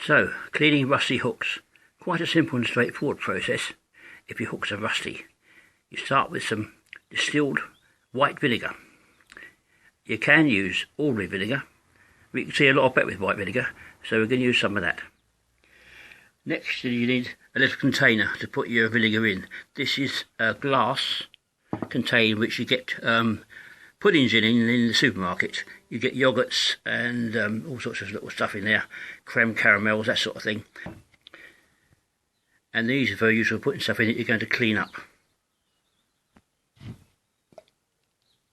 So, cleaning rusty hooks. Quite a simple and straightforward process if your hooks are rusty. You start with some distilled white vinegar. You can use ordinary vinegar. We can see a lot better with white vinegar, so we're going to use some of that. Next you need a little container to put your vinegar in. This is a glass container which you get puddings in the supermarket. You get yogurts and all sorts of little stuff in there, creme caramels, that sort of thing. And these are very useful for putting stuff in it you're going to clean up.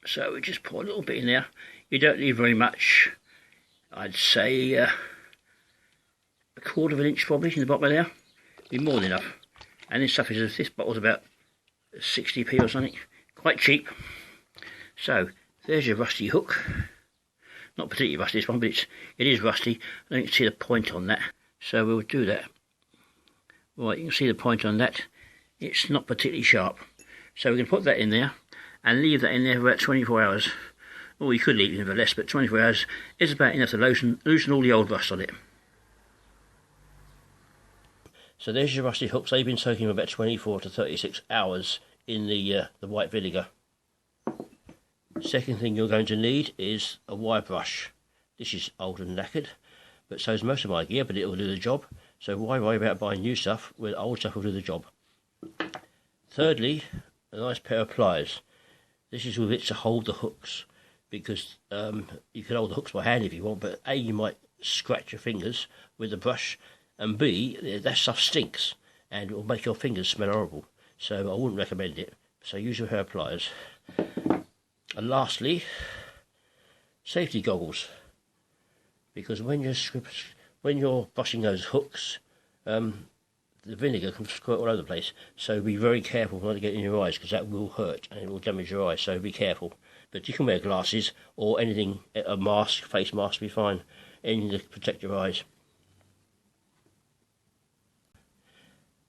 So we just pour a little bit in there. You don't need very much. I'd say a quarter of an inch probably in the bottom of there. Be more than enough. And this stuff is, this bottle's about 60p or something. Quite cheap. So there's your rusty hook. Not particularly rusty this one, but it is rusty. I don't see the point on that. So we'll do that. Right, you can see the point on that. It's not particularly sharp. So we can put that in there and leave that in there for about 24 hours. Or you could leave it for less, but 24 hours is about enough to loosen all the old rust on it. So there's your rusty hooks. They've been soaking for about 24 to 36 hours in the white vinegar. Second thing you're going to need is a wire brush. This is old and knackered, but so is most of my gear, but it will do the job. So why worry about buying new stuff when old stuff will do the job? Thirdly, a nice pair of pliers. This is with it to hold the hooks, because you can hold the hooks by hand if you want, but A, you might scratch your fingers with the brush, and B, that stuff stinks and it will make your fingers smell horrible. So I wouldn't recommend it. So use your pair of pliers. And lastly, safety goggles, because when you're brushing those hooks, the vinegar can squirt all over the place. So be very careful not to get in your eyes, because that will hurt and it will damage your eyes. So be careful. But you can wear glasses or anything, a mask, face mask will be fine. Anything to protect your eyes.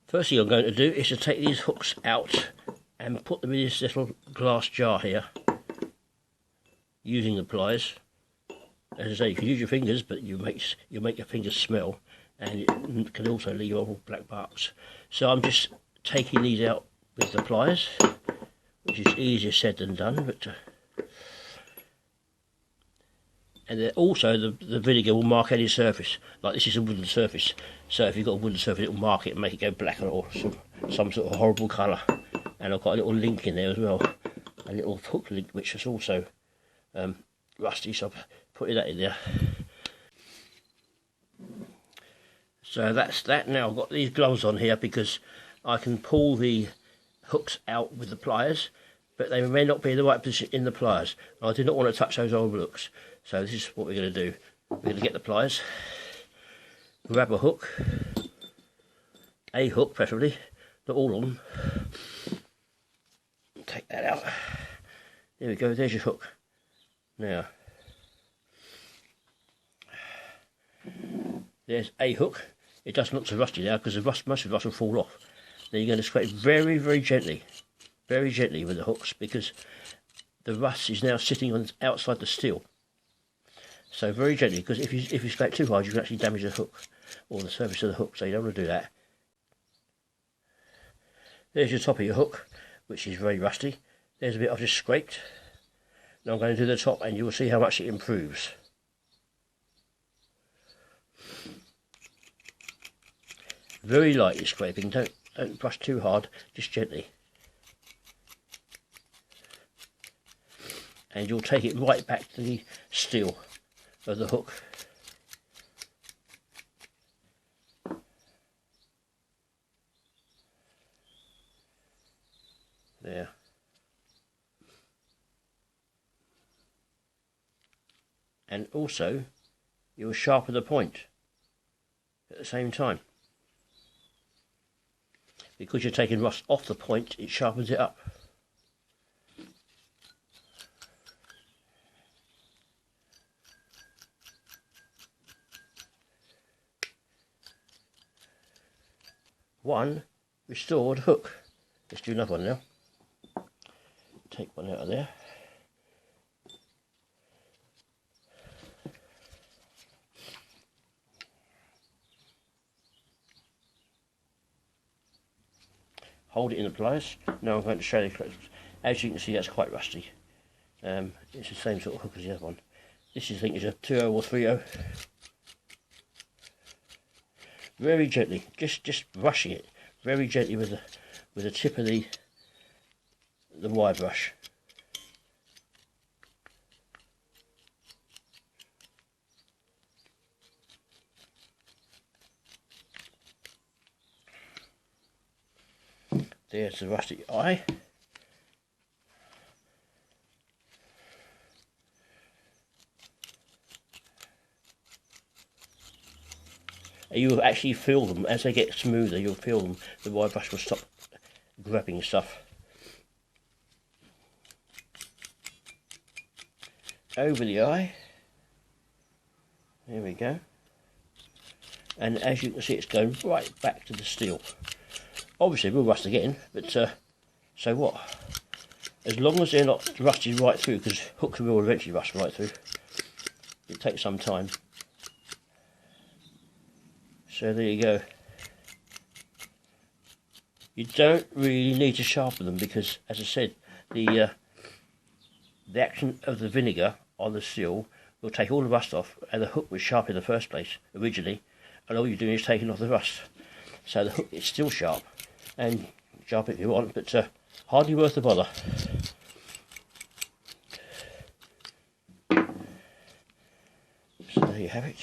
First thing I'm going to do is to take these hooks out and put them in this little glass jar here, using the pliers. As I say, you can use your fingers, but you make your fingers smell, and it can also leave all black marks. So I'm just taking these out with the pliers, which is easier said than done. But and then also the vinegar will mark any surface. Like this is a wooden surface, so if you've got a wooden surface, it will mark it and make it go black or some sort of horrible colour. And I've got a little link in there as well, a little hook link which is also rusty, so I've put that in there. So that's that. Now I've got these gloves on here because I can pull the hooks out with the pliers, but they may not be in the right position in the pliers. I do not want to touch those old hooks. So this is what we're going to do. We're going to get the pliers, grab a hook preferably, not all of them. Take that out. There we go, there's your hook. Now, there's a hook. It doesn't look so rusty now because most of the rust will fall off. Then you're going to scrape very, very gently with the hooks, because the rust is now sitting on outside the steel. So very gently, because if you scrape too hard, you can actually damage the hook or the surface of the hook. So you don't want to do that. There's your top of your hook, which is very rusty. There's a bit I've just scraped. Now I'm going to do the top, and you will see how much it improves. Very lightly scraping. Don't brush too hard. Just gently. And you'll take it right back to the steel of the hook. There. And also, you will sharpen the point at the same time. Because you're taking rust off the point, it sharpens it up. One restored hook. Let's do another one now. Take one out of there. hold it in the pliers. Now I'm going to show you. As you can see, that's quite rusty. It's the same sort of hook as the other one. This is, I think, is a 2.0 or 3.0. Very gently, just brushing it very gently with the tip of the wire brush. There's the rusty eye. You'll actually feel them as they get smoother. You'll feel them. The wire brush will stop grabbing stuff. Over the eye. There we go. And as you can see, it's going right back to the steel. Obviously, we'll rust again, but so what? As long as they're not rusted right through, because hooks will eventually rust right through. It takes some time. So there you go. You don't really need to sharpen them because, as I said, the action of the vinegar on the steel will take all the rust off, and the hook was sharp in the first place originally, and all you're doing is taking off the rust. So the hook is still sharp, and sharp if you want, but hardly worth the bother. So there you have it.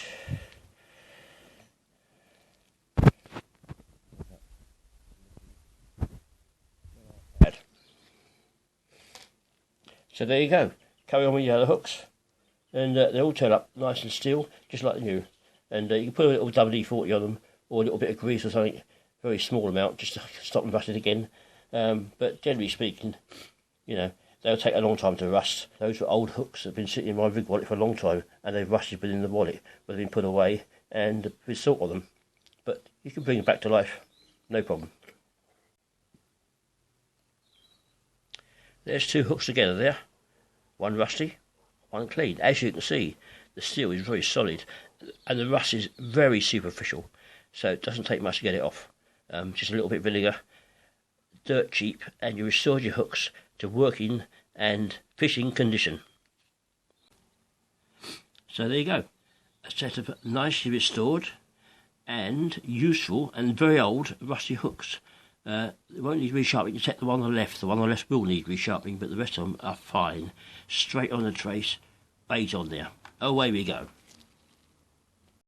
So there you go. Carry on with your other hooks, and they all turn up nice and steel, just like new. And you can put a little WD-40 on them, or a little bit of grease or something, very small amount, just to stop them rusting again. But generally speaking, you know, they'll take a long time to rust. Those are old hooks that have been sitting in my rig wallet for a long time, and they've rusted within the wallet, but they've been put away, and with salt on them. But you can bring them back to life, no problem. There's two hooks together there, one rusty, one clean. As you can see, the steel is very solid, and the rust is very superficial, so it doesn't take much to get it off. Just a little bit of vinegar, dirt cheap, and you restore your hooks to working and fishing condition. So there you go, a set of nicely restored and useful and very old rusty hooks. It won't need resharpening except the one on the left. The one on the left will need resharpening, but the rest of them are fine. Straight on the trace, bait on there. Away we go.